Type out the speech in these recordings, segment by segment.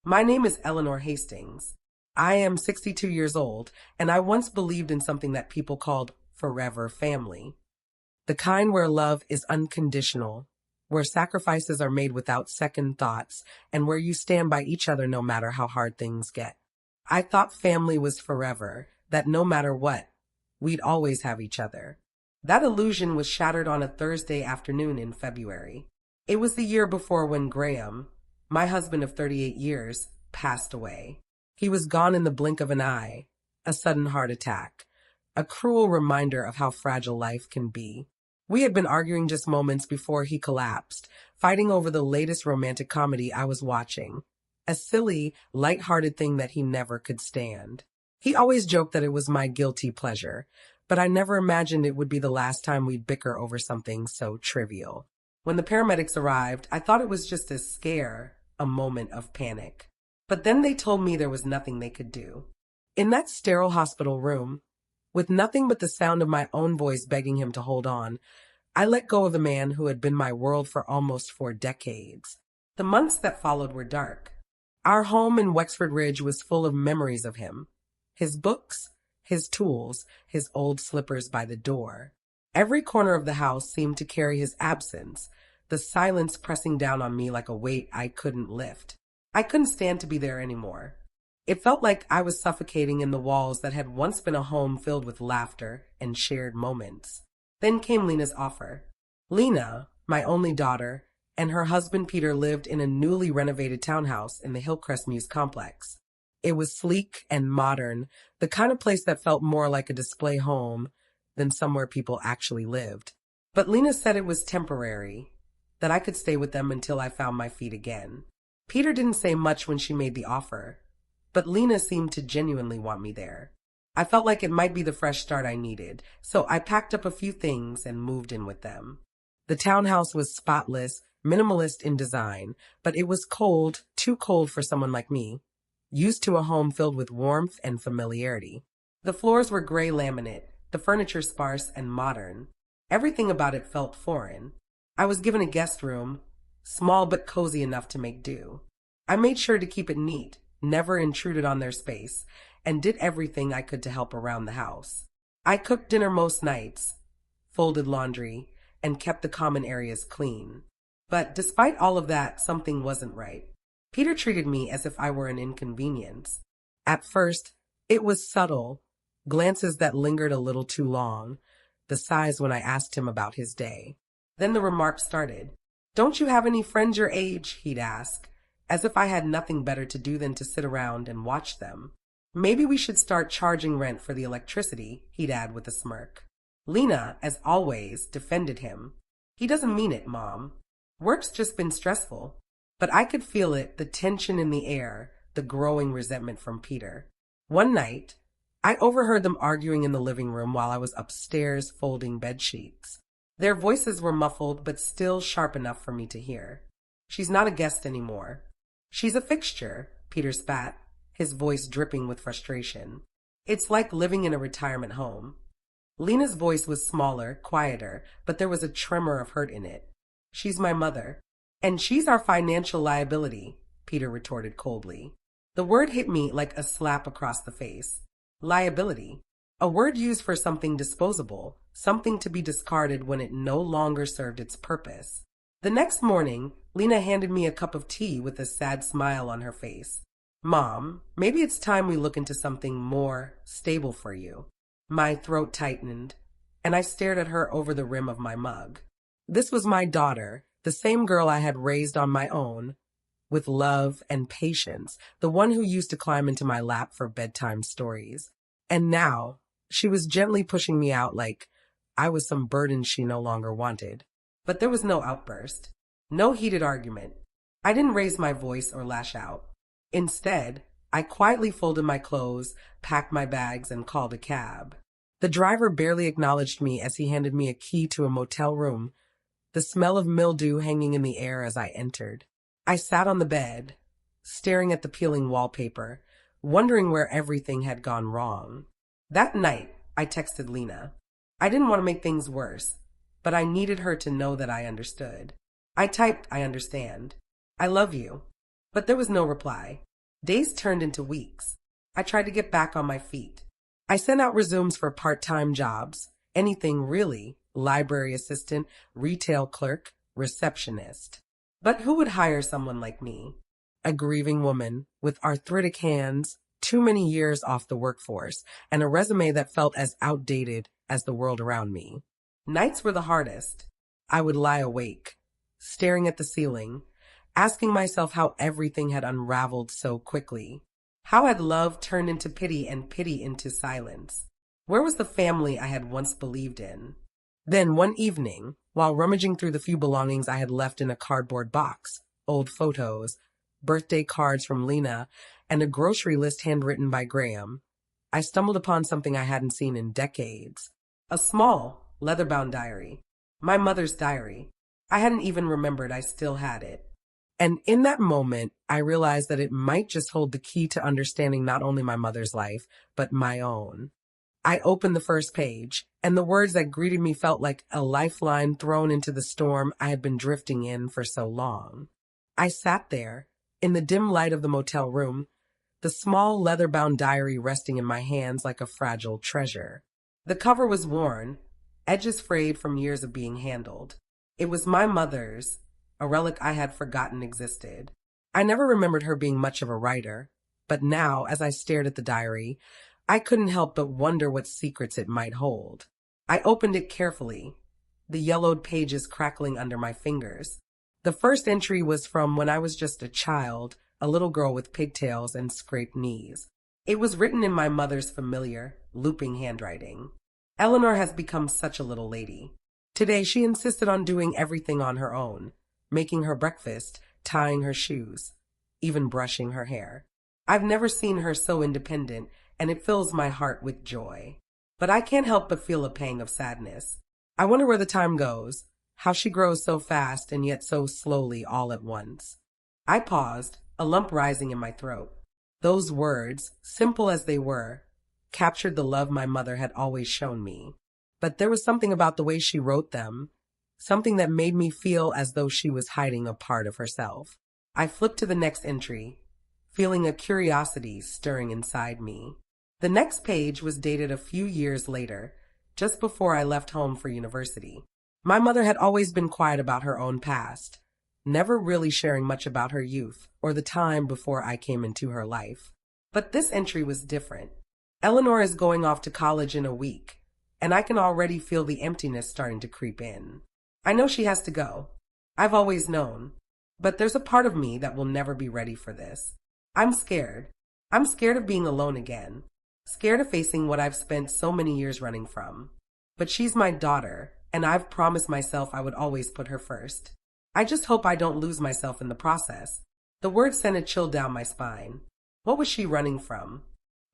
My name is Eleanor Hastings. I am 62 years old, and I once believed in something that people called forever family. The kind where love is unconditional, where sacrifices are made without second thoughts, and where you stand by each other no matter how hard things get. I thought family was forever, that no matter what, we'd always have each other. That illusion was shattered on a Thursday afternoon in February. It was the year before when Graham, my husband of 38 years, passed away. He was gone in the blink of an eye, a sudden heart attack, a cruel reminder of how fragile life can be. We had been arguing just moments before he collapsed, fighting over the latest romantic comedy I was watching, a silly, light-hearted thing that he never could stand. He always joked that it was my guilty pleasure, but I never imagined it would be the last time we'd bicker over something so trivial. When the paramedics arrived, I thought it was just a scare, a moment of panic. But then they told me there was nothing they could do. In that sterile hospital room, with nothing but the sound of my own voice begging him to hold on, I let go of the man who had been my world for almost 4 decades. The months that followed were dark. Our home in Wexford Ridge was full of memories of him. His books, his tools, his old slippers by the door. Every corner of the house seemed to carry his absence, the silence pressing down on me like a weight I couldn't lift. I couldn't stand to be there anymore. It felt like I was suffocating in the walls that had once been a home filled with laughter and shared moments. Then came Lena's offer. Lena, my only daughter, and her husband Peter lived in a newly renovated townhouse in the Hillcrest Mews complex. It was sleek and modern, the kind of place that felt more like a display home than somewhere people actually lived. But Lena said it was temporary, that I could stay with them until I found my feet again. Peter didn't say much when she made the offer, but Lena seemed to genuinely want me there. I felt like it might be the fresh start I needed, so I packed up a few things and moved in with them. The townhouse was spotless, minimalist in design, but it was cold, too cold for someone like me, used to a home filled with warmth and familiarity. The floors were gray laminate, the furniture sparse and modern. Everything about it felt foreign. I was given a guest room, small but cozy enough to make do. I made sure to keep it neat, never intruded on their space, and did everything I could to help around the house. I cooked dinner most nights, folded laundry, and kept the common areas clean. But despite all of that, something wasn't right. Peter treated me as if I were an inconvenience. At first, it was subtle, glances that lingered a little too long, the sighs when I asked him about his day. Then the remarks started. "Don't you have any friends your age?" he'd ask, as if I had nothing better to do than to sit around and watch them. "Maybe we should start charging rent for the electricity," he'd add with a smirk. Lena, as always, defended him. "He doesn't mean it, Mom. Work's just been stressful." But I could feel it, the tension in the air, the growing resentment from Peter. One night, I overheard them arguing in the living room while I was upstairs folding bed sheets. Their voices were muffled, but still sharp enough for me to hear. "She's not a guest anymore. She's a fixture," Peter spat, his voice dripping with frustration. "It's like living in a retirement home." Lena's voice was smaller, quieter, but there was a tremor of hurt in it. "She's my mother. And she's our financial liability," Peter retorted coldly. The word hit me like a slap across the face. Liability. A word used for something disposable, something to be discarded when it no longer served its purpose. The next morning, Lena handed me a cup of tea with a sad smile on her face. "Mom, maybe it's time we look into something more stable for you." My throat tightened, and I stared at her over the rim of my mug. This was my daughter, the same girl I had raised on my own, with love and patience, the one who used to climb into my lap for bedtime stories. And now, she was gently pushing me out like I was some burden she no longer wanted. But there was no outburst, no heated argument. I didn't raise my voice or lash out. Instead, I quietly folded my clothes, packed my bags, and called a cab. The driver barely acknowledged me as he handed me a key to a motel room, the smell of mildew hanging in the air as I entered. I sat on the bed, staring at the peeling wallpaper, wondering where everything had gone wrong. That night, I texted Lena. I didn't want to make things worse, but I needed her to know that I understood. I typed, "I understand. I love you." But there was no reply. Days turned into weeks. I tried to get back on my feet. I sent out resumes for part-time jobs, anything really, library assistant, retail clerk, receptionist. But who would hire someone like me? A grieving woman with arthritic hands, too many years off the workforce, and a resume that felt as outdated as the world around me. Nights were the hardest. I would lie awake, staring at the ceiling, asking myself how everything had unraveled so quickly. How had love turned into pity and pity into silence? Where was the family I had once believed in? Then one evening, while rummaging through the few belongings I had left in a cardboard box, old photos, birthday cards from Lena, and a grocery list handwritten by Graham, I stumbled upon something I hadn't seen in decades. A small, leather-bound diary. My mother's diary. I hadn't even remembered I still had it. And in that moment, I realized that it might just hold the key to understanding not only my mother's life, but my own. I opened the first page, and the words that greeted me felt like a lifeline thrown into the storm I had been drifting in for so long. I sat there, in the dim light of the motel room, the small leather-bound diary resting in my hands like a fragile treasure. The cover was worn, edges frayed from years of being handled. It was my mother's, a relic I had forgotten existed. I never remembered her being much of a writer, but now, as I stared at the diary, I couldn't help but wonder what secrets it might hold. I opened it carefully, the yellowed pages crackling under my fingers. The first entry was from when I was just a child, a little girl with pigtails and scraped knees. It was written in my mother's familiar, looping handwriting. Eleanor has become such a little lady. Today she insisted on doing everything on her own, making her breakfast, tying her shoes, even brushing her hair. I've never seen her so independent, and it fills my heart with joy. But I can't help but feel a pang of sadness. I wonder where the time goes, how she grows so fast and yet so slowly all at once. I paused, a lump rising in my throat. Those words, simple as they were, captured the love my mother had always shown me. But there was something about the way she wrote them, something that made me feel as though she was hiding a part of herself. I flipped to the next entry, feeling a curiosity stirring inside me. The next page was dated a few years later, just before I left home for university. My mother had always been quiet about her own past, never really sharing much about her youth or the time before I came into her life. But this entry was different. Eleanor is going off to college in a week, and I can already feel the emptiness starting to creep in. I know she has to go. I've always known. But there's a part of me that will never be ready for this. I'm scared. I'm scared of being alone again. Scared of facing what I've spent so many years running from. But she's my daughter, and I've promised myself I would always put her first. I just hope I don't lose myself in the process. The word sent a chill down my spine. What was she running from?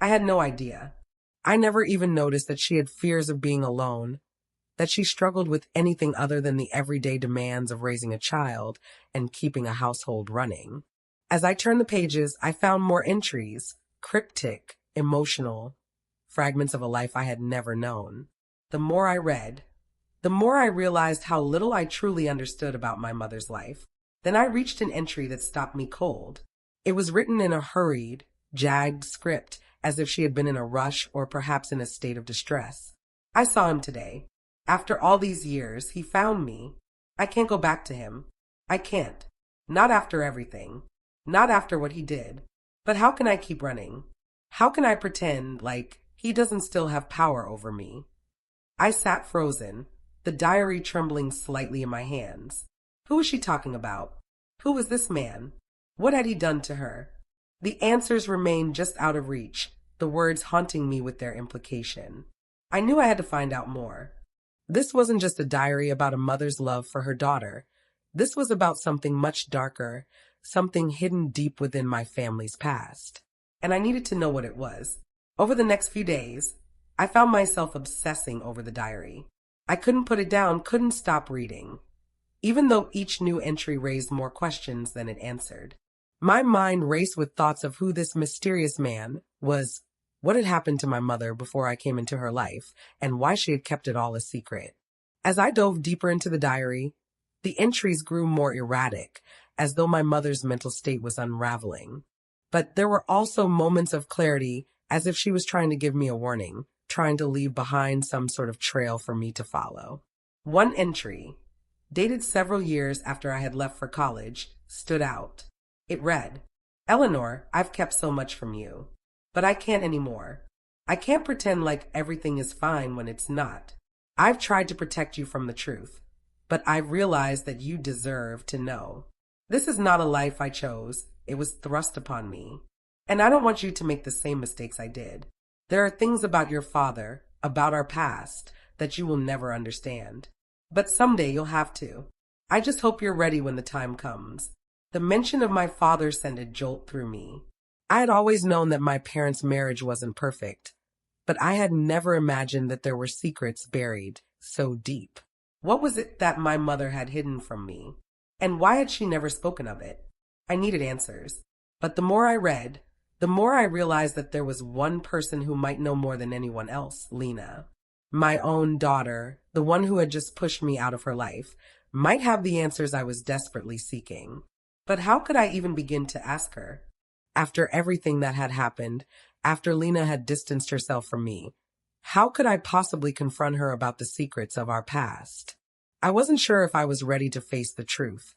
I had no idea. I never even noticed that she had fears of being alone, that she struggled with anything other than the everyday demands of raising a child and keeping a household running. As I turned the pages, I found more entries, cryptic, emotional, fragments of a life I had never known. The more I read, the more I realized how little I truly understood about my mother's life. Then I reached an entry that stopped me cold. It was written in a hurried, jagged script, as if she had been in a rush or perhaps in a state of distress. I saw him today. After all these years, he found me. I can't go back to him. I can't. Not after everything. Not after what he did. But how can I keep running? How can I pretend like he doesn't still have power over me? I sat frozen, the diary trembling slightly in my hands. Who was she talking about? Who was this man? What had he done to her? The answers remained just out of reach, the words haunting me with their implication. I knew I had to find out more. This wasn't just a diary about a mother's love for her daughter. This was about something much darker, something hidden deep within my family's past. And I needed to know what it was. Over the next few days, I found myself obsessing over the diary. I couldn't put it down, couldn't stop reading, even though each new entry raised more questions than it answered. My mind raced with thoughts of who this mysterious man was, what had happened to my mother before I came into her life, and why she had kept it all a secret. As I dove deeper into the diary, the entries grew more erratic, as though my mother's mental state was unraveling. But there were also moments of clarity, as if she was trying to give me a warning, trying to leave behind some sort of trail for me to follow. One entry, dated several years after I had left for college, stood out. It read, "Eleanor, I've kept so much from you, but I can't anymore. I can't pretend like everything is fine when it's not. I've tried to protect you from the truth, but I've realized that you deserve to know. This is not a life I chose. It was thrust upon me. And I don't want you to make the same mistakes I did. There are things about your father, about our past, that you will never understand. But someday you'll have to. I just hope you're ready when the time comes." The mention of my father sent a jolt through me. I had always known that my parents' marriage wasn't perfect, but I had never imagined that there were secrets buried so deep. What was it that my mother had hidden from me? And why had she never spoken of it? I needed answers. But the more I read, the more I realized that there was one person who might know more than anyone else, Lena. My own daughter, the one who had just pushed me out of her life, might have the answers I was desperately seeking. But how could I even begin to ask her? After everything that had happened, after Lena had distanced herself from me, how could I possibly confront her about the secrets of our past? I wasn't sure if I was ready to face the truth,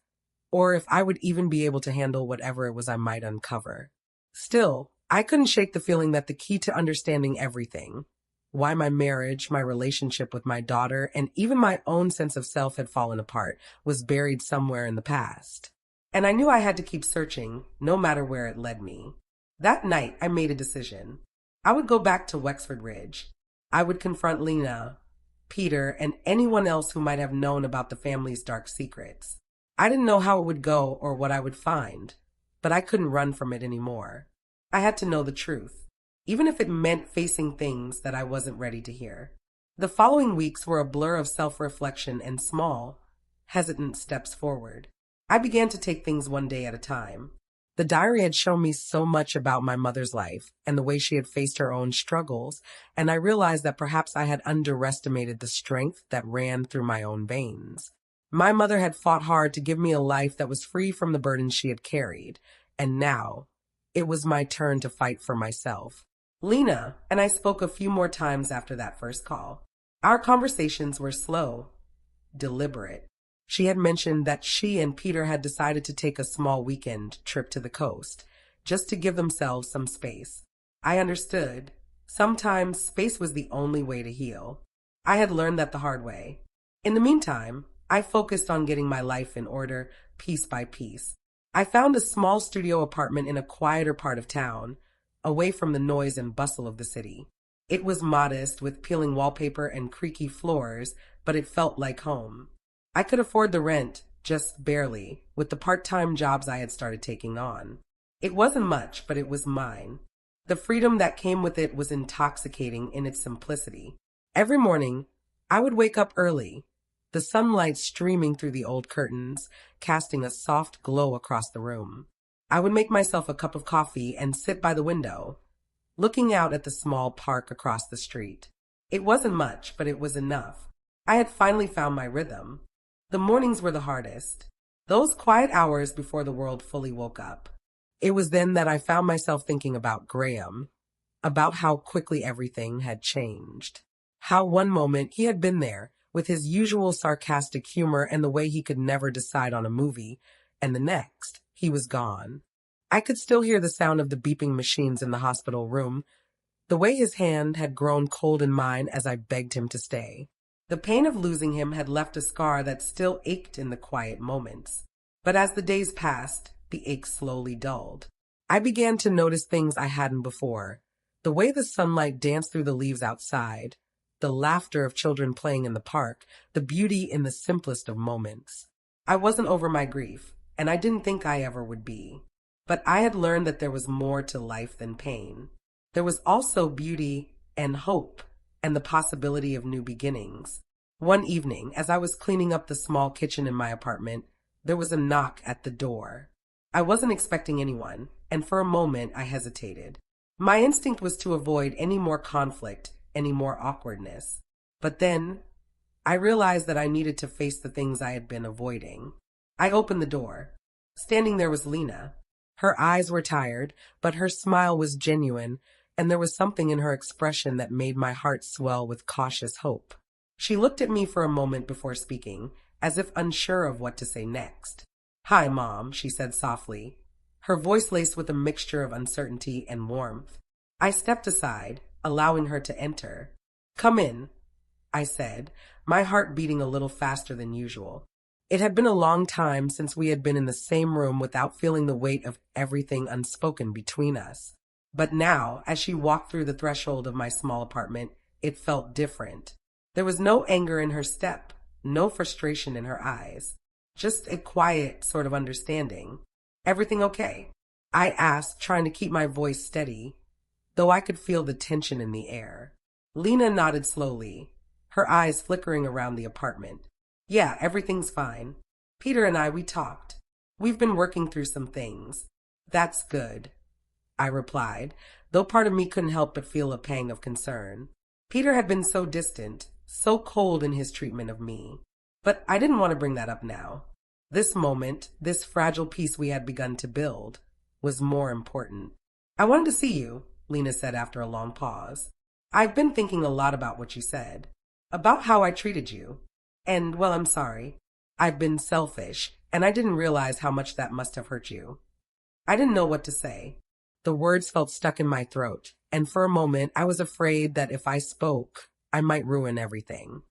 or if I would even be able to handle whatever it was I might uncover. Still, I couldn't shake the feeling that the key to understanding everything, why my marriage, my relationship with my daughter, and even my own sense of self had fallen apart, was buried somewhere in the past. And I knew I had to keep searching, no matter where it led me. That night, I made a decision. I would go back to Wexford Ridge. I would confront Lena, Peter, and anyone else who might have known about the family's dark secrets. I didn't know how it would go or what I would find, but I couldn't run from it anymore. I had to know the truth, even if it meant facing things that I wasn't ready to hear. The following weeks were a blur of self-reflection and small, hesitant steps forward. I began to take things one day at a time. The diary had shown me so much about my mother's life and the way she had faced her own struggles, and I realized that perhaps I had underestimated the strength that ran through my own veins. My mother had fought hard to give me a life that was free from the burdens she had carried, and now it was my turn to fight for myself. Lena and I spoke a few more times after that first call. Our conversations were slow, deliberate. She had mentioned that she and Peter had decided to take a small weekend trip to the coast, just to give themselves some space. I understood. Sometimes space was the only way to heal. I had learned that the hard way. In the meantime, I focused on getting my life in order, piece by piece. I found a small studio apartment in a quieter part of town, away from the noise and bustle of the city. It was modest, with peeling wallpaper and creaky floors, but it felt like home. I could afford the rent, just barely, with the part-time jobs I had started taking on. It wasn't much, but it was mine. The freedom that came with it was intoxicating in its simplicity. Every morning, I would wake up early, the sunlight streaming through the old curtains, casting a soft glow across the room. I would make myself a cup of coffee and sit by the window, looking out at the small park across the street. It wasn't much, but it was enough. I had finally found my rhythm. The mornings were the hardest, those quiet hours before the world fully woke up. It was then that I found myself thinking about Graham, about how quickly everything had changed. How one moment he had been there, with his usual sarcastic humor and the way he could never decide on a movie, and the next, he was gone. I could still hear the sound of the beeping machines in the hospital room, the way his hand had grown cold in mine as I begged him to stay. The pain of losing him had left a scar that still ached in the quiet moments. But as the days passed, the ache slowly dulled. I began to notice things I hadn't before. The way the sunlight danced through the leaves outside, the laughter of children playing in the park, the beauty in the simplest of moments. I wasn't over my grief, and I didn't think I ever would be. But I had learned that there was more to life than pain. There was also beauty and hope, and the possibility of new beginnings. One evening, as I was cleaning up the small kitchen in my apartment, there was a knock at the door. I wasn't expecting anyone, and for a moment I hesitated. My instinct was to avoid any more conflict, any more awkwardness. But then, I realized that I needed to face the things I had been avoiding. I opened the door. Standing there was Lena. Her eyes were tired, but her smile was genuine, and there was something in her expression that made my heart swell with cautious hope. She looked at me for a moment before speaking, as if unsure of what to say next. "Hi, Mom," she said softly, her voice laced with a mixture of uncertainty and warmth. I stepped aside, allowing her to enter. "Come in," I said, my heart beating a little faster than usual. It had been a long time since we had been in the same room without feeling the weight of everything unspoken between us. But now, as she walked through the threshold of my small apartment, it felt different. There was no anger in her step, no frustration in her eyes, just a quiet sort of understanding. "Everything okay?" I asked, trying to keep my voice steady, though I could feel the tension in the air. Lena nodded slowly, her eyes flickering around the apartment. "Yeah, everything's fine. Peter and we talked. We've been working through some things." "That's good," I replied, though part of me couldn't help but feel a pang of concern. Peter had been so distant, so cold in his treatment of me. But I didn't want to bring that up now. This moment, this fragile piece we had begun to build, was more important. "I wanted to see you," Lena said after a long pause. "I've been thinking a lot about what you said, about how I treated you. And, well, I'm sorry. I've been selfish, and I didn't realize how much that must have hurt you." I didn't know what to say. The words felt stuck in my throat, and for a moment I was afraid that if I spoke, I might ruin everything.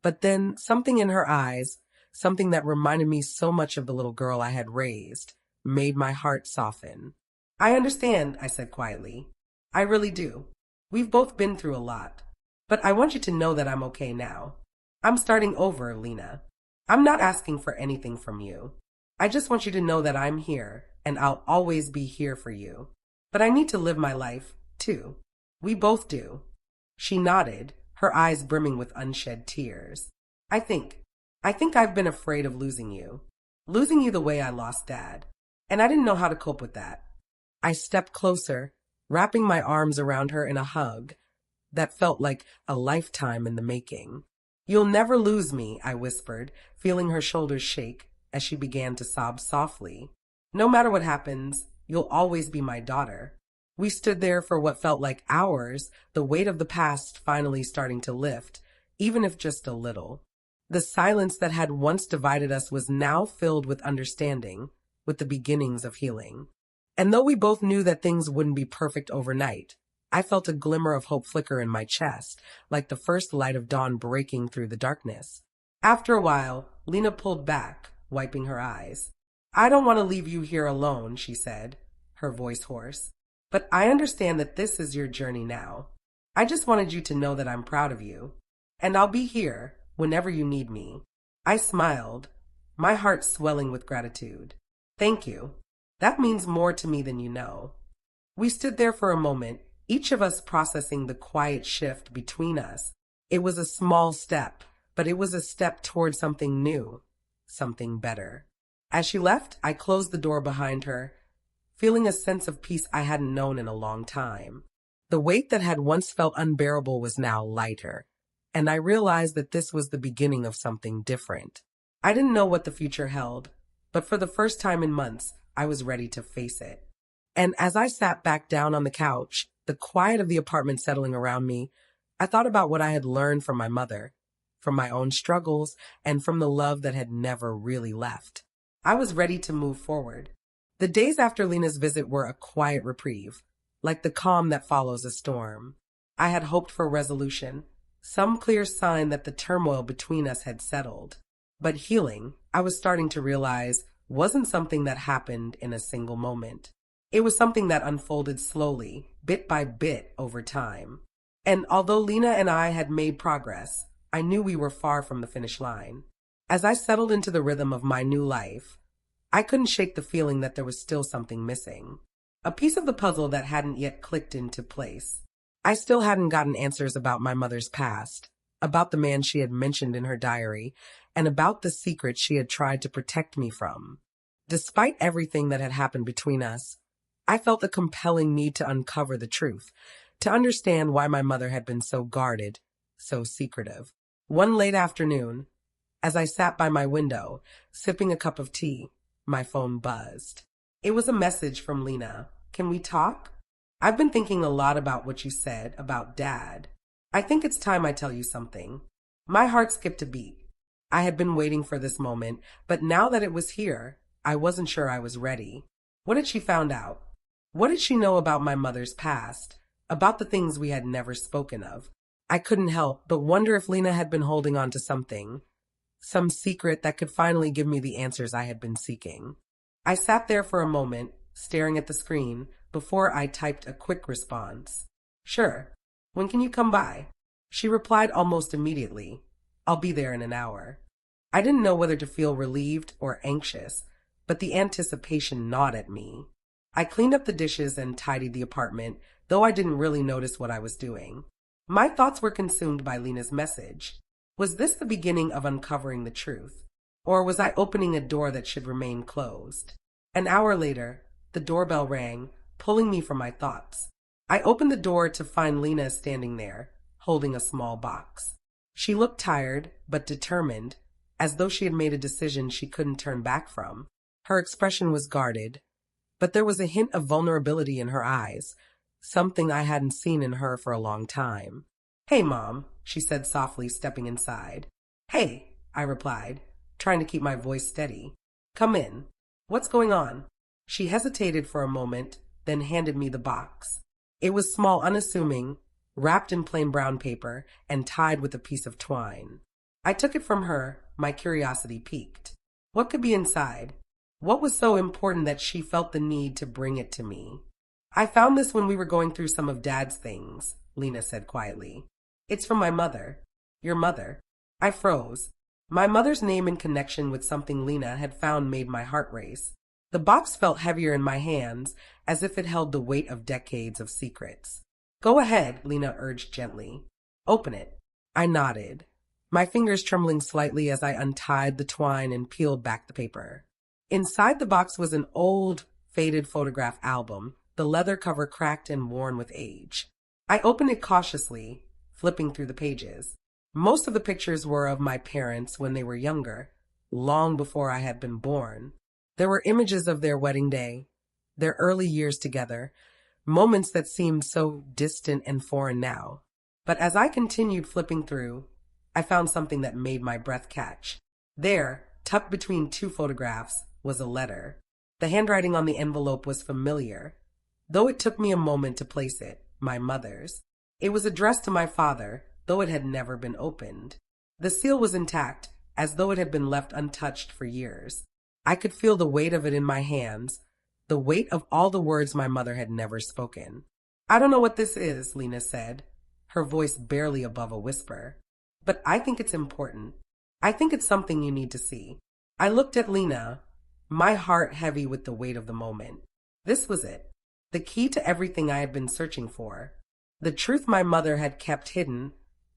But then something in her eyes, something that reminded me so much of the little girl I had raised, made my heart soften. "I understand," I said quietly. "I really do. We've both been through a lot. But I want you to know that I'm okay now. I'm starting over, Lena. I'm not asking for anything from you. I just want you to know that I'm here, and I'll always be here for you. But I need to live my life, too. We both do." She nodded, her eyes brimming with unshed tears. I think I've been afraid of losing you the way I lost Dad, and I didn't know how to cope with that." I stepped closer, wrapping my arms around her in a hug that felt like a lifetime in the making. "You'll never lose me," I whispered, feeling her shoulders shake as she began to sob softly. "No matter what happens, you'll always be my daughter." We stood there for what felt like hours, the weight of the past finally starting to lift, even if just a little. The silence that had once divided us was now filled with understanding, with the beginnings of healing. And though we both knew that things wouldn't be perfect overnight, I felt a glimmer of hope flicker in my chest, like the first light of dawn breaking through the darkness. After a while, Lena pulled back, wiping her eyes. "I don't want to leave you here alone," she said, her voice hoarse. "But I understand that this is your journey now. I just wanted you to know that I'm proud of you. And I'll be here whenever you need me." I smiled, my heart swelling with gratitude. "Thank you. That means more to me than you know." We stood there for a moment, each of us processing the quiet shift between us. It was a small step, but it was a step toward something new, something better. As she left, I closed the door behind her, feeling a sense of peace I hadn't known in a long time. The weight that had once felt unbearable was now lighter, and I realized that this was the beginning of something different. I didn't know what the future held, but for the first time in months, I was ready to face it. And as I sat back down on the couch, the quiet of the apartment settling around me, I thought about what I had learned from my mother, from my own struggles, and from the love that had never really left. I was ready to move forward. The days after Lena's visit were a quiet reprieve, like the calm that follows a storm. I had hoped for resolution, some clear sign that the turmoil between us had settled. But healing, I was starting to realize, wasn't something that happened in a single moment. It was something that unfolded slowly, bit by bit, over time. And although Lena and I had made progress, I knew we were far from the finish line. As I settled into the rhythm of my new life, I couldn't shake the feeling that there was still something missing. A piece of the puzzle that hadn't yet clicked into place. I still hadn't gotten answers about my mother's past, about the man she had mentioned in her diary, and about the secret she had tried to protect me from. Despite everything that had happened between us, I felt a compelling need to uncover the truth, to understand why my mother had been so guarded, so secretive. One late afternoon, as I sat by my window, sipping a cup of tea, my phone buzzed. It was a message from Lena. Can we talk? I've been thinking a lot about what you said about Dad. I think it's time I tell you something. My heart skipped a beat. I had been waiting for this moment, but now that it was here, I wasn't sure I was ready. What had she found out? What did she know about my mother's past? About the things we had never spoken of? I couldn't help but wonder if Lena had been holding on to something, some secret that could finally give me the answers I had been seeking. I sat there for a moment, staring at the screen, before I typed a quick response. Sure. When can you come by? She replied almost immediately. I'll be there in an hour. I didn't know whether to feel relieved or anxious, but the anticipation gnawed at me. I cleaned up the dishes and tidied the apartment, though I didn't really notice what I was doing. My thoughts were consumed by Lena's message. Was this the beginning of uncovering the truth? Or was I opening a door that should remain closed? An hour later, the doorbell rang, pulling me from my thoughts. I opened the door to find Lena standing there, holding a small box. She looked tired, but determined, as though she had made a decision she couldn't turn back from. Her expression was guarded, but there was a hint of vulnerability in her eyes, something I hadn't seen in her for a long time. Hey, Mom, she said softly, stepping inside. Hey, I replied, trying to keep my voice steady. Come in. What's going on? She hesitated for a moment, then handed me the box. It was small, unassuming, wrapped in plain brown paper and tied with a piece of twine. I took it from her, my curiosity piqued. What could be inside? What was so important that she felt the need to bring it to me? I found this when we were going through some of Dad's things, Lena said quietly. It's from my mother. Your mother. I froze. My mother's name in connection with something Lena had found made my heart race. The box felt heavier in my hands, as if it held the weight of decades of secrets. Go ahead, Lena urged gently. Open it. I nodded, my fingers trembling slightly as I untied the twine and peeled back the paper. Inside the box was an old, faded photograph album, the leather cover cracked and worn with age. I opened it cautiously, flipping through the pages. Most of the pictures were of my parents when they were younger, long before I had been born. There were images of their wedding day, their early years together, moments that seemed so distant and foreign now. But as I continued flipping through, I found something that made my breath catch. There, tucked between two photographs, was a letter. The handwriting on the envelope was familiar, though it took me a moment to place it, my mother's. It was addressed to my father, though it had never been opened. The seal was intact, as though it had been left untouched for years. I could feel the weight of it in my hands, the weight of all the words my mother had never spoken. I don't know what this is, Lena said, her voice barely above a whisper. But I think it's important. I think it's something you need to see. I looked at Lena, my heart heavy with the weight of the moment. This was it, the key to everything I had been searching for. The truth my mother had kept hidden,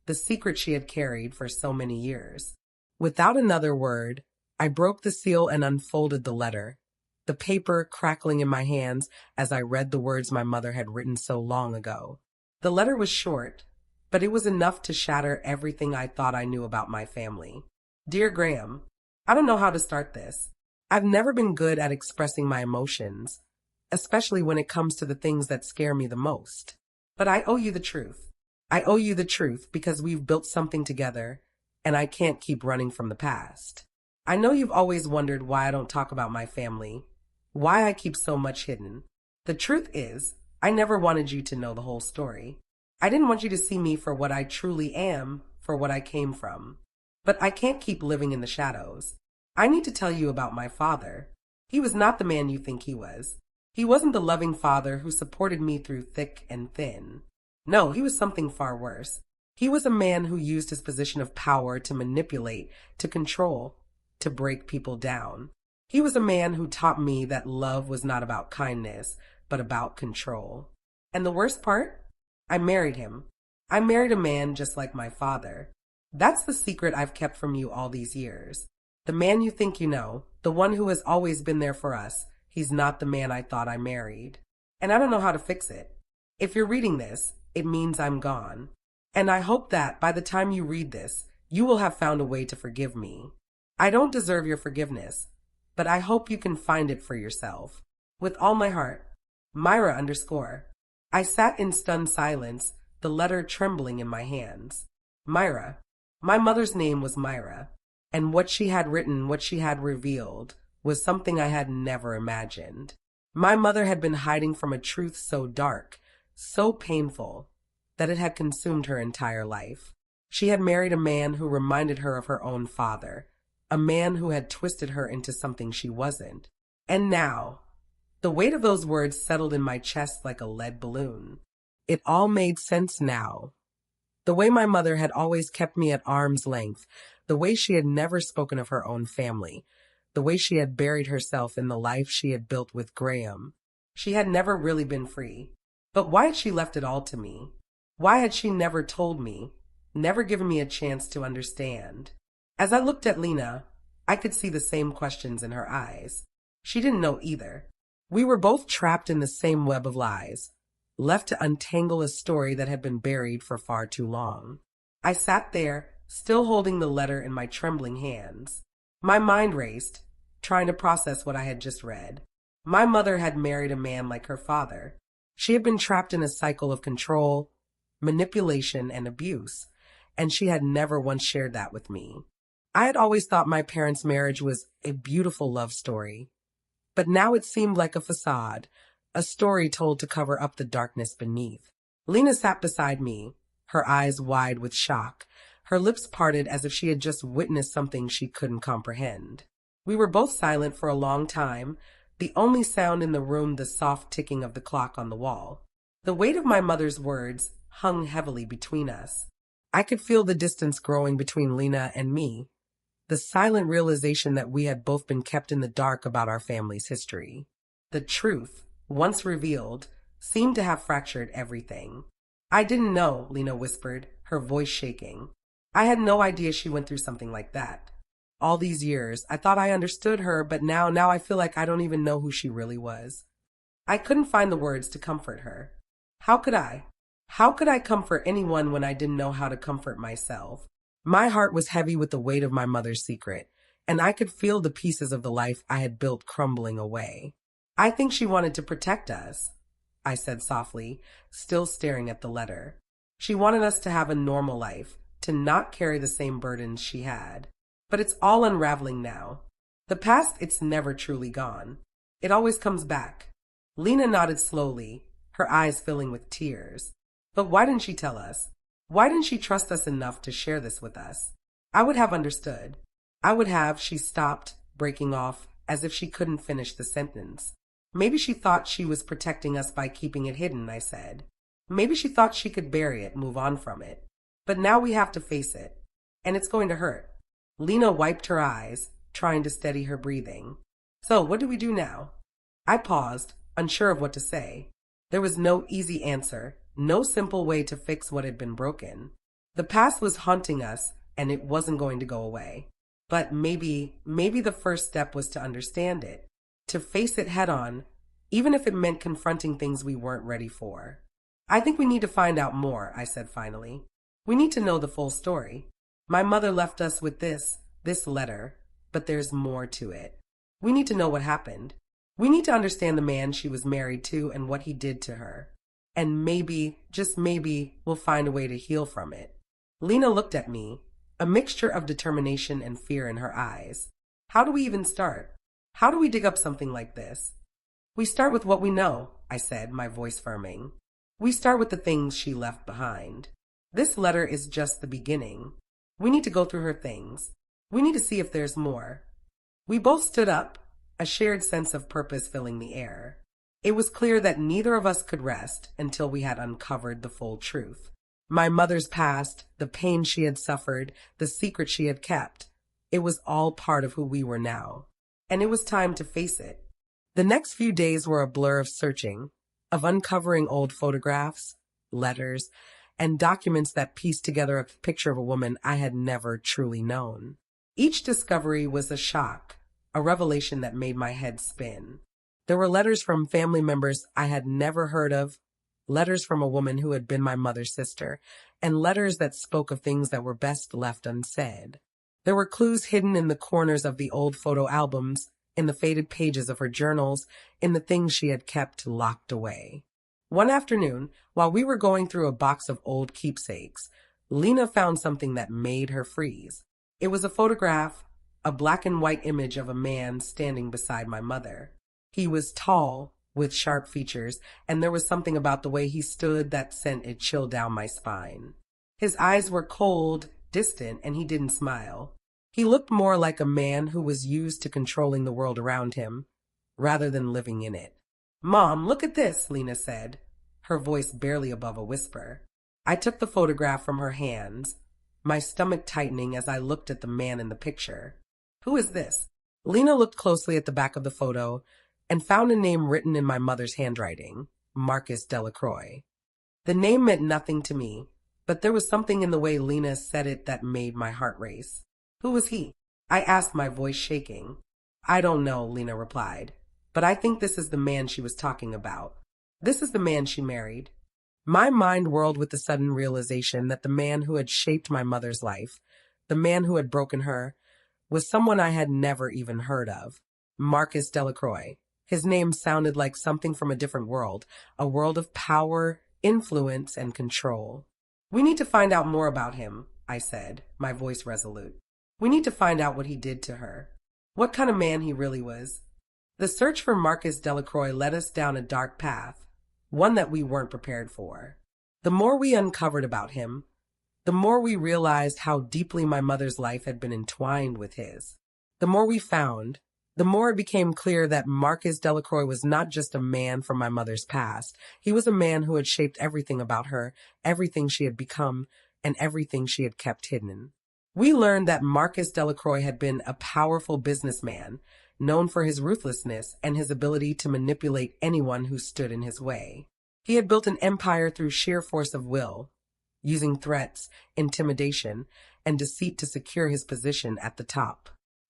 the secret she had carried for so many years. Without another word, I broke the seal and unfolded the letter, the paper crackling in my hands as I read the words my mother had written so long ago. The letter was short, but it was enough to shatter everything I thought I knew about my family. Dear Graham, I don't know how to start this. I've never been good at expressing my emotions, especially when it comes to the things that scare me the most. But I owe you the truth. I owe you the truth because we've built something together, and I can't keep running from the past. I know you've always wondered why I don't talk about my family, why I keep so much hidden. The truth is, I never wanted you to know the whole story. I didn't want you to see me for what I truly am, for what I came from. But I can't keep living in the shadows. I need to tell you about my father. He was not the man you think he was. He wasn't the loving father who supported me through thick and thin. No, he was something far worse. He was a man who used his position of power to manipulate, to control, to break people down. He was a man who taught me that love was not about kindness, but about control. And the worst part? I married him. I married a man just like my father. That's the secret I've kept from you all these years. The man you think you know, the one who has always been there for us, he's not the man I thought I married. And I don't know how to fix it. If you're reading this, it means I'm gone. And I hope that by the time you read this, you will have found a way to forgive me. I don't deserve your forgiveness, but I hope you can find it for yourself. With all my heart. Myra underscore. I sat in stunned silence, the letter trembling in my hands. Myra. My mother's name was Myra, and what she had written, what she had revealed, was something I had never imagined. My mother had been hiding from a truth so dark, so painful, that it had consumed her entire life. She had married a man who reminded her of her own father, a man who had twisted her into something she wasn't. And now, the weight of those words settled in my chest like a lead balloon. It all made sense now. The way my mother had always kept me at arm's length, the way she had never spoken of her own family, the way she had buried herself in the life she had built with Graham. She had never really been free. But why had she left it all to me? Why had she never told me, never given me a chance to understand? As I looked at Lena, I could see the same questions in her eyes. She didn't know either. We were both trapped in the same web of lies, left to untangle a story that had been buried for far too long. I sat there, still holding the letter in my trembling hands. My mind raced, trying to process what I had just read. My mother had married a man like her father. She had been trapped in a cycle of control, manipulation, and abuse, and she had never once shared that with me. I had always thought my parents' marriage was a beautiful love story, but now it seemed like a facade, a story told to cover up the darkness beneath. Lena sat beside me, her eyes wide with shock, her lips parted as if she had just witnessed something she couldn't comprehend. We were both silent for a long time, the only sound in the room the soft ticking of the clock on the wall. The weight of my mother's words hung heavily between us. I could feel the distance growing between Lena and me, the silent realization that we had both been kept in the dark about our family's history. The truth, once revealed, seemed to have fractured everything. I didn't know, Lena whispered, her voice shaking. I had no idea she went through something like that. All these years, I thought I understood her, but now I feel like I don't even know who she really was. I couldn't find the words to comfort her. How could I? How could I comfort anyone when I didn't know how to comfort myself? My heart was heavy with the weight of my mother's secret, and I could feel the pieces of the life I had built crumbling away. I think she wanted to protect us, I said softly, still staring at the letter. She wanted us to have a normal life, to not carry the same burdens she had. But it's all unraveling now. The past, it's never truly gone. It always comes back. Lena nodded slowly, her eyes filling with tears. But why didn't she tell us? Why didn't she trust us enough to share this with us? I would have understood. She stopped, breaking off, as if she couldn't finish the sentence. Maybe she thought she was protecting us by keeping it hidden, I said. Maybe she thought she could bury it, move on from it. But now we have to face it. And it's going to hurt. Lena wiped her eyes, trying to steady her breathing. So, what do we do now? I paused, unsure of what to say. There was no easy answer, no simple way to fix what had been broken. The past was haunting us, and it wasn't going to go away. But maybe the first step was to understand it, to face it head on, even if it meant confronting things we weren't ready for. I think we need to find out more, I said finally. We need to know the full story. My mother left us with this letter, but there's more to it. We need to know what happened. We need to understand the man she was married to and what he did to her. And maybe, just maybe, we'll find a way to heal from it. Lena looked at me, a mixture of determination and fear in her eyes. How do we even start? How do we dig up something like this? We start with what we know, I said, my voice firming. We start with the things she left behind. This letter is just the beginning. We need to go through her things. We need to see if there's more. We both stood up, a shared sense of purpose filling the air. It was clear that neither of us could rest until we had uncovered the full truth. My mother's past, the pain she had suffered, the secret she had kept, it was all part of who we were now. And it was time to face it. The next few days were a blur of searching, of uncovering old photographs, letters, and documents that pieced together a picture of a woman I had never truly known. Each discovery was a shock, a revelation that made my head spin. There were letters from family members I had never heard of, letters from a woman who had been my mother's sister, and letters that spoke of things that were best left unsaid. There were clues hidden in the corners of the old photo albums, in the faded pages of her journals, in the things she had kept locked away. One afternoon, while we were going through a box of old keepsakes, Lena found something that made her freeze. It was a photograph, a black and white image of a man standing beside my mother. He was tall, with sharp features, and there was something about the way he stood that sent a chill down my spine. His eyes were cold, distant, and he didn't smile. He looked more like a man who was used to controlling the world around him, rather than living in it. "Mom, look at this," Lena said, her voice barely above a whisper. I took the photograph from her hands, my stomach tightening as I looked at the man in the picture. "Who is this?" Lena looked closely at the back of the photo and found a name written in my mother's handwriting, Marcus Delacroix. The name meant nothing to me, but there was something in the way Lena said it that made my heart race. "Who was he?" I asked, my voice shaking. "I don't know," Lena replied, "but I think this is the man she was talking about. This is the man she married." My mind whirled with the sudden realization that the man who had shaped my mother's life, the man who had broken her, was someone I had never even heard of. Marcus Delacroix. His name sounded like something from a different world, a world of power, influence, and control. "We need to find out more about him," I said, my voice resolute. "We need to find out what he did to her. What kind of man he really was." The search for Marcus Delacroix led us down a dark path, one that we weren't prepared for. The more we uncovered about him, the more we realized how deeply my mother's life had been entwined with his. The more we found, the more it became clear that Marcus Delacroix was not just a man from my mother's past. He was a man who had shaped everything about her, everything she had become, and everything she had kept hidden. We learned that Marcus Delacroix had been a powerful businessman, known for his ruthlessness and his ability to manipulate anyone who stood in his way. He had built an empire through sheer force of will, using threats, intimidation, and deceit to secure his position at the top.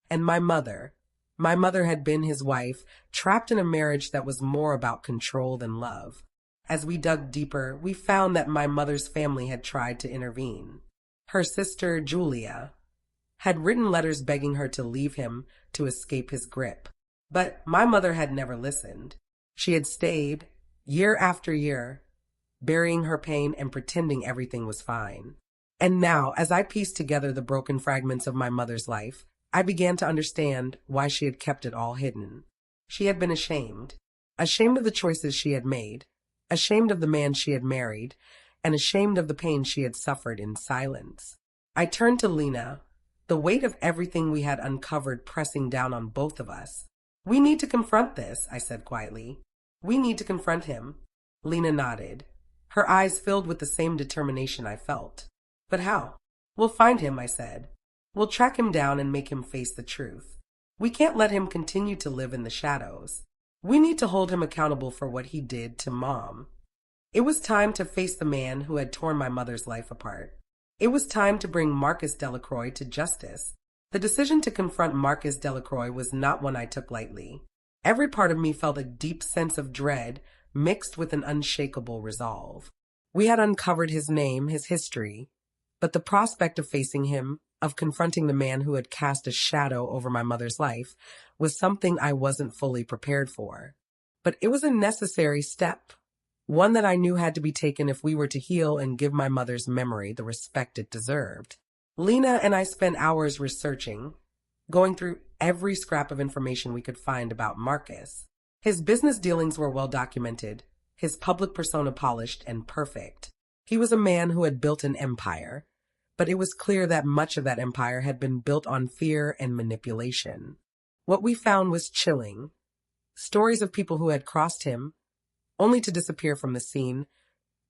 And my mother had been his wife, trapped in a marriage that was more about control than love. As we dug deeper, we found that my mother's family had tried to intervene. Her sister, Julia, had written letters begging her to leave him to escape his grip. But my mother had never listened. She had stayed, year after year, burying her pain and pretending everything was fine. And now, as I pieced together the broken fragments of my mother's life, I began to understand why she had kept it all hidden. She had been ashamed of the choices she had made, ashamed of the man she had married, and ashamed of the pain she had suffered in silence. I turned to Lena, the weight of everything we had uncovered pressing down on both of us. "We need to confront this," I said quietly. "We need to confront him." Lena nodded, her eyes filled with the same determination I felt. "But how?" "We'll find him," I said. "We'll track him down and make him face the truth. We can't let him continue to live in the shadows. We need to hold him accountable for what he did to Mom." It was time to face the man who had torn my mother's life apart. It was time to bring Marcus Delacroix to justice. The decision to confront Marcus Delacroix was not one I took lightly. Every part of me felt a deep sense of dread mixed with an unshakable resolve. We had uncovered his name, his history, but the prospect of facing him, of confronting the man who had cast a shadow over my mother's life, was something I wasn't fully prepared for. But it was a necessary step, one that I knew had to be taken if we were to heal and give my mother's memory the respect it deserved. Lena and I spent hours researching, going through every scrap of information we could find about Marcus. His business dealings were well documented, his public persona polished and perfect. He was a man who had built an empire, but it was clear that much of that empire had been built on fear and manipulation. What we found was chilling. Stories of people who had crossed him, only to disappear from the scene,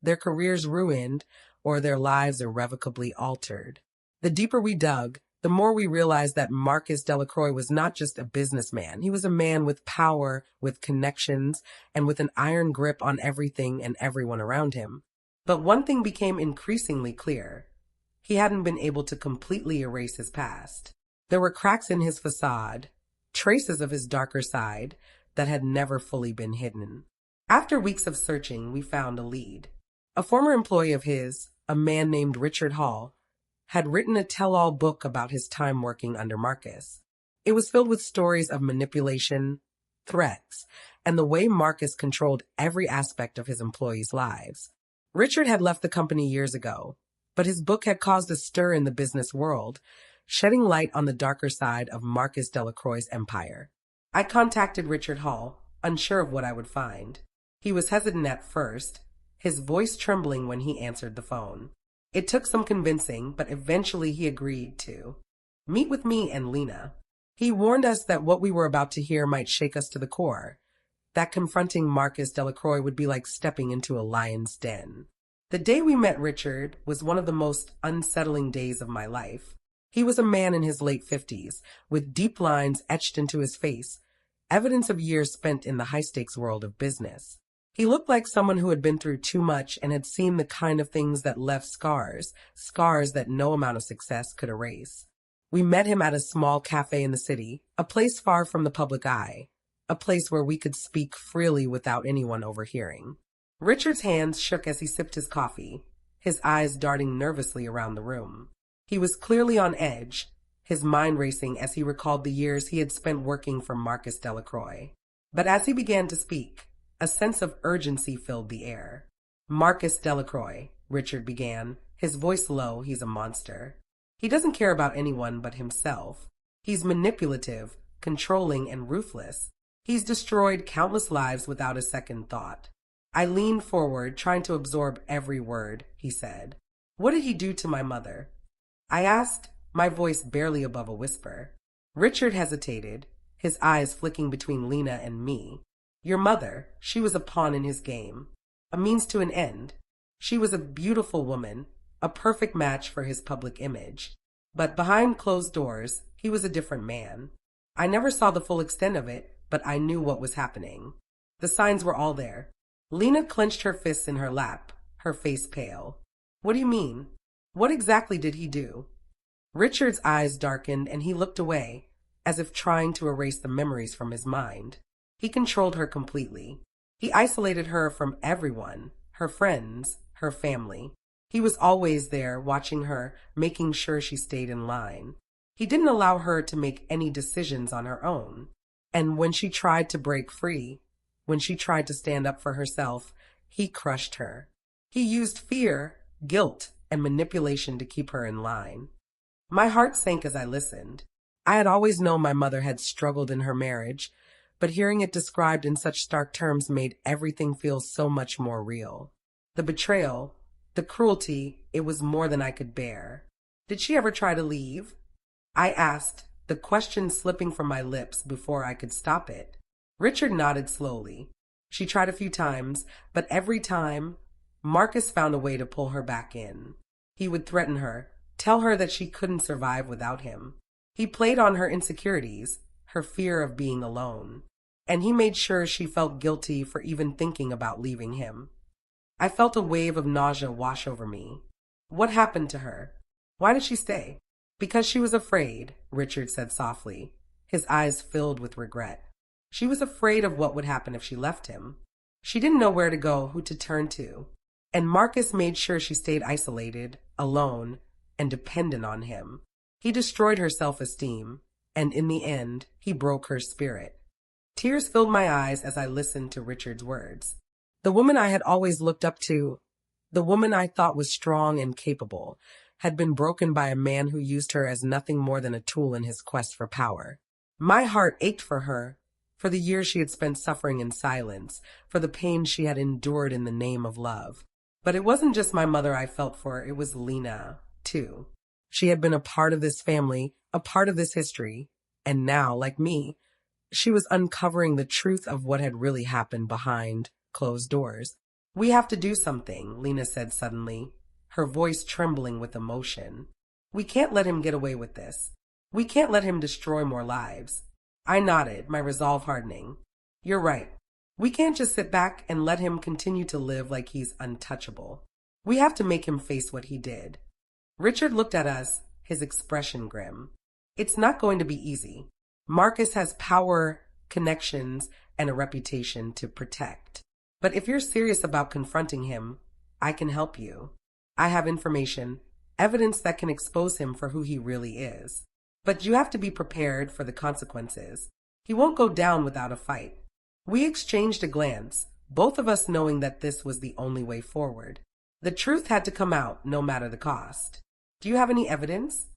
their careers ruined, or their lives irrevocably altered. The deeper we dug, the more we realized that Marcus Delacroix was not just a businessman. He was a man with power, with connections, and with an iron grip on everything and everyone around him. But one thing became increasingly clear. He hadn't been able to completely erase his past. There were cracks in his facade, traces of his darker side that had never fully been hidden. After weeks of searching, we found a lead. A former employee of his, a man named Richard Hall, had written a tell-all book about his time working under Marcus. It was filled with stories of manipulation, threats, and the way Marcus controlled every aspect of his employees' lives. Richard had left the company years ago, but his book had caused a stir in the business world, shedding light on the darker side of Marcus Delacroix's empire. I contacted Richard Hall, unsure of what I would find. He was hesitant at first, his voice trembling when he answered the phone. It took some convincing, but eventually he agreed to meet with me and Lena. He warned us that what we were about to hear might shake us to the core, that confronting Marcus Delacroix would be like stepping into a lion's den. The day we met Richard was one of the most unsettling days of my life. He was a man in his late 50s, with deep lines etched into his face, evidence of years spent in the high-stakes world of business. He looked like someone who had been through too much and had seen the kind of things that left scars that no amount of success could erase. We met him at a small cafe in the city, a place far from the public eye, a place where we could speak freely without anyone overhearing. Richard's hands shook as he sipped his coffee, his eyes darting nervously around the room. He was clearly on edge, his mind racing as he recalled the years he had spent working for Marcus Delacroix. But as he began to speak, a sense of urgency filled the air. "Marcus Delacroix," Richard began, his voice low. "He's a monster. He doesn't care about anyone but himself. He's manipulative, controlling, and ruthless. He's destroyed countless lives without a second thought." I leaned forward, trying to absorb every word he said. "What did he do to my mother?" I asked, my voice barely above a whisper. Richard hesitated, his eyes flicking between Lena and me. "Your mother, she was a pawn in his game, a means to an end. She was a beautiful woman, a perfect match for his public image. But behind closed doors, he was a different man. I never saw the full extent of it, but I knew what was happening. The signs were all there." Lena clenched her fists in her lap, her face pale. "What do you mean? What exactly did he do?" Richard's eyes darkened and he looked away, as if trying to erase the memories from his mind. He controlled her completely. He isolated her from everyone, her friends, her family. He was always there, watching her, making sure she stayed in line. He didn't allow her to make any decisions on her own. And when she tried to break free, when she tried to stand up for herself, he crushed her. He used fear, guilt, and manipulation to keep her in line. My heart sank as I listened. I had always known my mother had struggled in her marriage, but hearing it described in such stark terms made everything feel so much more real. The betrayal, the cruelty, it was more than I could bear. "Did she ever try to leave?" I asked, the question slipping from my lips before I could stop it. Richard nodded slowly. "She tried a few times, but every time, Marcus found a way to pull her back in. He would threaten her, tell her that she couldn't survive without him. He played on her insecurities, her fear of being alone, and he made sure she felt guilty for even thinking about leaving him." I felt a wave of nausea wash over me. "What happened to her? Why did she stay?" "Because she was afraid," Richard said softly, his eyes filled with regret. "She was afraid of what would happen if she left him. She didn't know where to go, who to turn to. And Marcus made sure she stayed isolated, alone, and dependent on him. He destroyed her self-esteem, and in the end, he broke her spirit." Tears filled my eyes as I listened to Richard's words. The woman I had always looked up to, the woman I thought was strong and capable, had been broken by a man who used her as nothing more than a tool in his quest for power. My heart ached for her, for the years she had spent suffering in silence, for the pain she had endured in the name of love. But it wasn't just my mother I felt for, it was Lena, too. She had been a part of this family, a part of this history, and now, like me, she was uncovering the truth of what had really happened behind closed doors. "We have to do something," Lena said suddenly, her voice trembling with emotion. "We can't let him get away with this. We can't let him destroy more lives." I nodded, my resolve hardening. "You're right. We can't just sit back and let him continue to live like he's untouchable. We have to make him face what he did." Richard looked at us, his expression grim. "It's not going to be easy. Marcus has power, connections, and a reputation to protect. But if you're serious about confronting him, I can help you. I have information, evidence that can expose him for who he really is." But you have to be prepared for the consequences. He won't go down without a fight. We exchanged a glance, both of us knowing that this was the only way forward. The truth had to come out, no matter the cost. Do you have any evidence?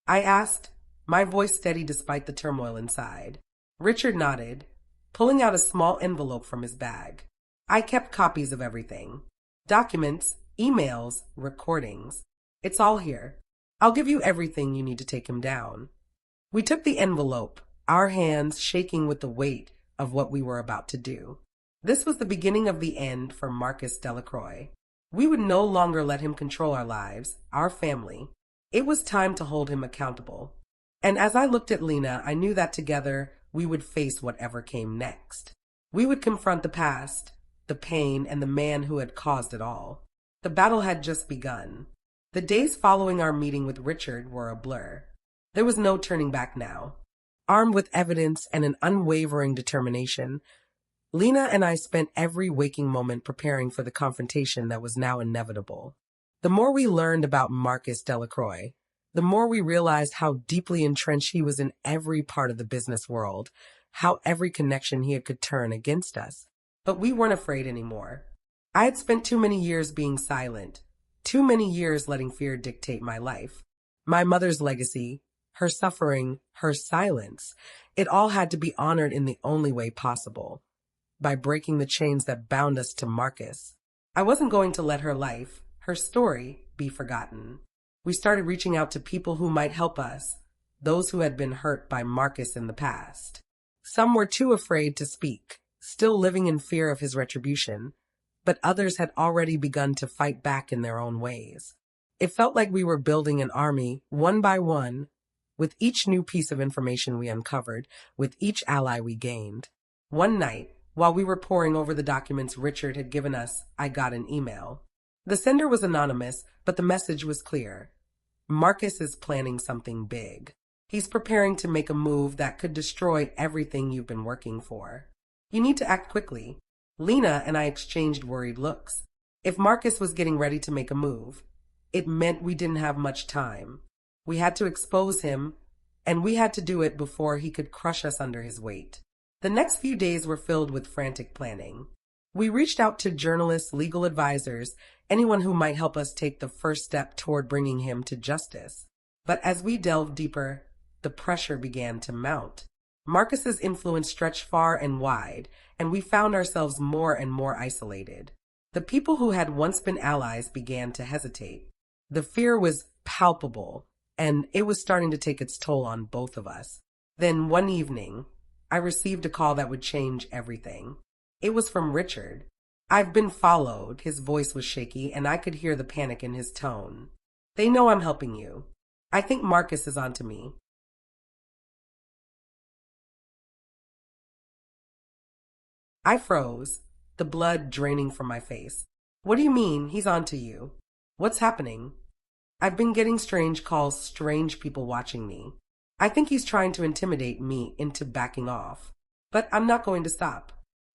I asked, my voice steady despite the turmoil inside. Richard nodded, pulling out a small envelope from his bag. I kept copies of everything. Documents, emails, recordings. It's all here. I'll give you everything you need to take him down. We took the envelope, our hands shaking with the weight of what we were about to do. This was the beginning of the end for Marcus Delacroix. We would no longer let him control our lives, our family. It was time to hold him accountable. And as I looked at Lena, I knew that together we would face whatever came next. We would confront the past, the pain, and the man who had caused it all. The battle had just begun. The days following our meeting with Richard were a blur. There was no turning back now. Armed with evidence and an unwavering determination, Lena and I spent every waking moment preparing for the confrontation that was now inevitable. The more we learned about Marcus Delacroix, the more we realized how deeply entrenched he was in every part of the business world, how every connection he could turn against us. But we weren't afraid anymore. I had spent too many years being silent, too many years letting fear dictate my life. My mother's legacy, her suffering, her silence, it all had to be honored in the only way possible, by breaking the chains that bound us to Marcus. I wasn't going to let her life, her story, be forgotten. We started reaching out to people who might help us, those who had been hurt by Marcus in the past. Some were too afraid to speak, still living in fear of his retribution, but others had already begun to fight back in their own ways. It felt like we were building an army, one by one, with each new piece of information we uncovered, with each ally we gained. One night, while we were poring over the documents Richard had given us, I got an email. The sender was anonymous, but the message was clear. Marcus is planning something big. He's preparing to make a move that could destroy everything you've been working for. You need to act quickly. Lena and I exchanged worried looks. If Marcus was getting ready to make a move, it meant we didn't have much time. We had to expose him, and we had to do it before he could crush us under his weight. The next few days were filled with frantic planning. We reached out to journalists, legal advisors, anyone who might help us take the first step toward bringing him to justice. But as we delved deeper, the pressure began to mount. Marcus's influence stretched far and wide, and we found ourselves more and more isolated. The people who had once been allies began to hesitate. The fear was palpable, and it was starting to take its toll on both of us. Then one evening, I received a call that would change everything. It was from Richard. I've been followed. His voice was shaky, and I could hear the panic in his tone. They know I'm helping you. I think Marcus is onto me. I froze, the blood draining from my face. What do you mean, he's onto you? What's happening? I've been getting strange calls, strange people watching me. I think he's trying to intimidate me into backing off. But I'm not going to stop.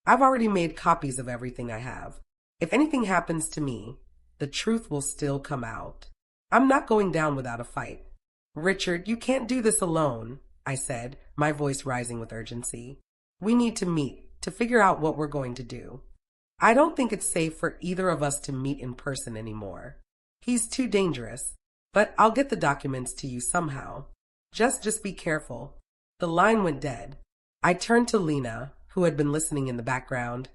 I've already made copies of everything I have. If anything happens to me, the truth will still come out. I'm not going down without a fight. Richard, you can't do this alone, I said, my voice rising with urgency. We need to meet, to figure out what we're going to do. I don't think it's safe for either of us to meet in person anymore. He's too dangerous, but I'll get the documents to you somehow. Just be careful. The line went dead. I turned to Lena, who had been listening in the background,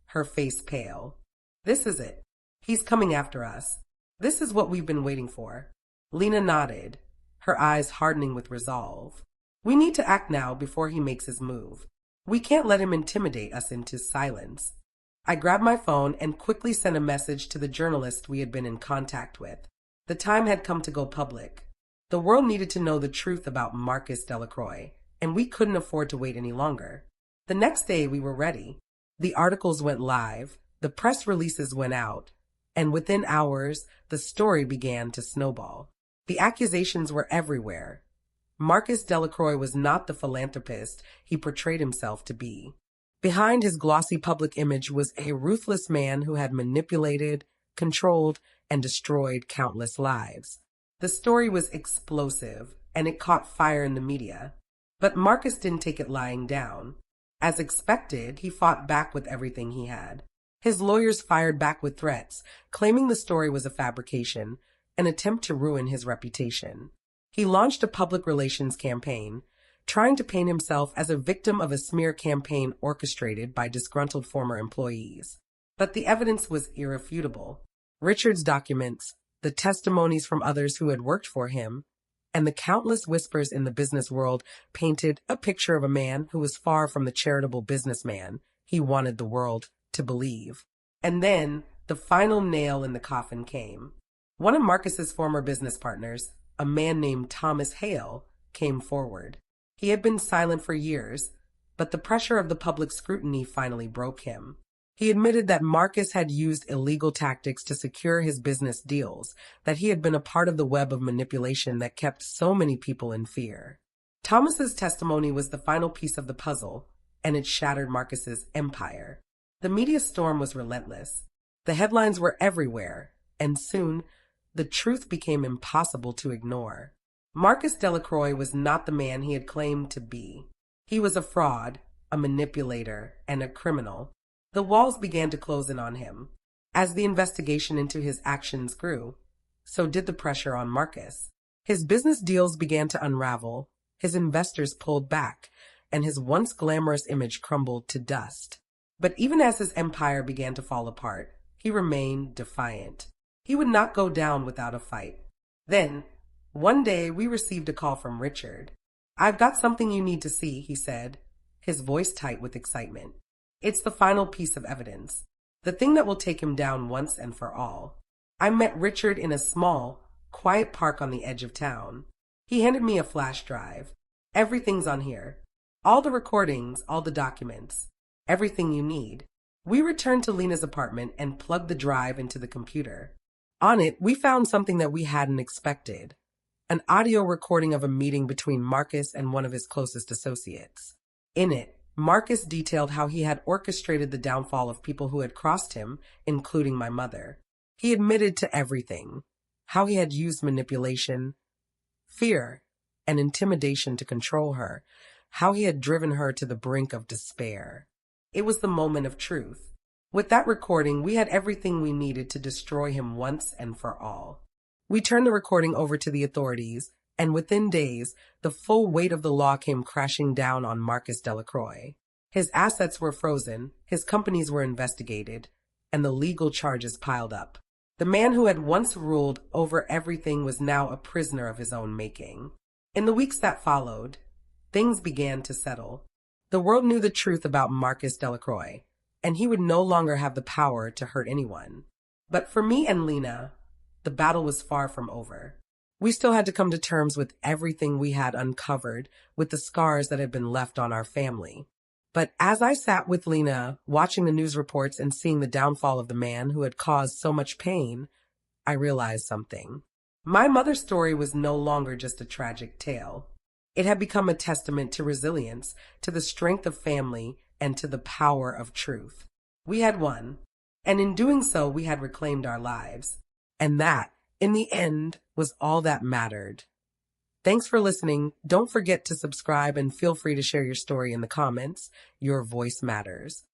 her face pale. This is it. He's coming after us. This is what we've been waiting for. Lena nodded, her eyes hardening with resolve. We need to act now before he makes his move. We can't let him intimidate us into silence. I grabbed my phone and quickly sent a message to the journalist we had been in contact with. The time had come to go public. The world needed to know the truth about Marcus Delacroix, and we couldn't afford to wait any longer. The next day we were ready. The articles went live, the press releases went out, and within hours, the story began to snowball. The accusations were everywhere. Marcus Delacroix was not the philanthropist he portrayed himself to be. Behind his glossy public image was a ruthless man who had manipulated, controlled, and destroyed countless lives. The story was explosive, and it caught fire in the media. But Marcus didn't take it lying down. As expected, he fought back with everything he had. His lawyers fired back with threats, claiming the story was a fabrication, an attempt to ruin his reputation. He launched a public relations campaign, trying to paint himself as a victim of a smear campaign orchestrated by disgruntled former employees. But the evidence was irrefutable. Richard's documents, the testimonies from others who had worked for him, and the countless whispers in the business world painted a picture of a man who was far from the charitable businessman he wanted the world to believe. And then the final nail in the coffin came. One of Marcus's former business partners, a man named Thomas Hale, came forward. He had been silent for years, but the pressure of the public scrutiny finally broke him. He admitted that Marcus had used illegal tactics to secure his business deals, that he had been a part of the web of manipulation that kept so many people in fear. Thomas's testimony was the final piece of the puzzle, and it shattered Marcus's empire. The media storm was relentless. The headlines were everywhere, and soon, the truth became impossible to ignore. Marcus Delacroix was not the man he had claimed to be. He was a fraud, a manipulator, and a criminal. The walls began to close in on him. As the investigation into his actions grew, so did the pressure on Marcus. His business deals began to unravel, his investors pulled back, and his once glamorous image crumbled to dust. But even as his empire began to fall apart, he remained defiant. He would not go down without a fight. Then, one day, we received a call from Richard. "I've got something you need to see," he said, his voice tight with excitement. "It's the final piece of evidence, the thing that will take him down once and for all." I met Richard in a small, quiet park on the edge of town. He handed me a flash drive. "Everything's on here. All the recordings, all the documents, everything you need." We returned to Lena's apartment and plugged the drive into the computer. On it, we found something that we hadn't expected. An audio recording of a meeting between Marcus and one of his closest associates. In it, Marcus detailed how he had orchestrated the downfall of people who had crossed him, including my mother. He admitted to everything, how he had used manipulation, fear, and intimidation to control her, how he had driven her to the brink of despair. It was the moment of truth. With that recording, we had everything we needed to destroy him once and for all. We turned the recording over to the authorities, and within days, the full weight of the law came crashing down on Marcus Delacroix. His assets were frozen, his companies were investigated, and the legal charges piled up. The man who had once ruled over everything was now a prisoner of his own making. In the weeks that followed, things began to settle. The world knew the truth about Marcus Delacroix, and he would no longer have the power to hurt anyone. But for me and Lena, the battle was far from over. We still had to come to terms with everything we had uncovered, with the scars that had been left on our family. But as I sat with Lena, watching the news reports and seeing the downfall of the man who had caused so much pain, I realized something. My mother's story was no longer just a tragic tale. It had become a testament to resilience, to the strength of family, and to the power of truth. We had won, and in doing so, we had reclaimed our lives. And that, in the end, was all that mattered. Thanks for listening. Don't forget to subscribe and feel free to share your story in the comments. Your voice matters.